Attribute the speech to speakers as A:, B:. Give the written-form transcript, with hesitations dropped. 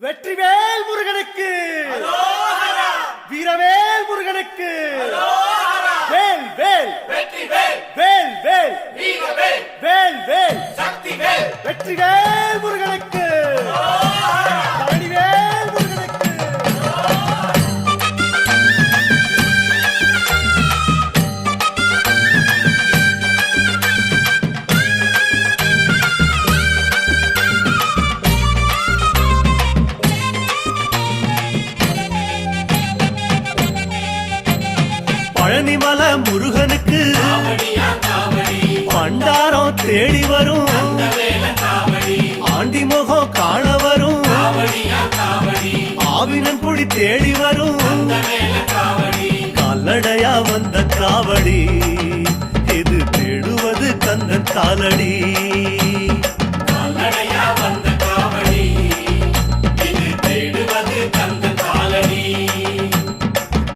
A: வெற்றிவேல் முருகனுக்கு, வீரவேல் முருகனுக்கு, வேல் வேல்
B: வெற்றிவேல்,
A: வேல் வேல்
B: வீரவேல்,
A: வேல் வேல்
B: சக்திவேல்,
A: வெற்றிவேல் முருகனுக்கு, பழனிவேல் முருகனுக்கு. பழனிமல முருகனுக்கு
B: காவடியா காவடி,
A: பண்டாரம் தேடி வரும்,
B: வேல காவடி,
A: ஆண்டி முகம் காண வரும்,
B: காவடியா காவடி,
A: ஆவினன் குடி தேடி வரும்,
B: வேல காவடி,
A: கால்நடையா வந்த காவடி, இது தேடுவது கந்தன் காலடி.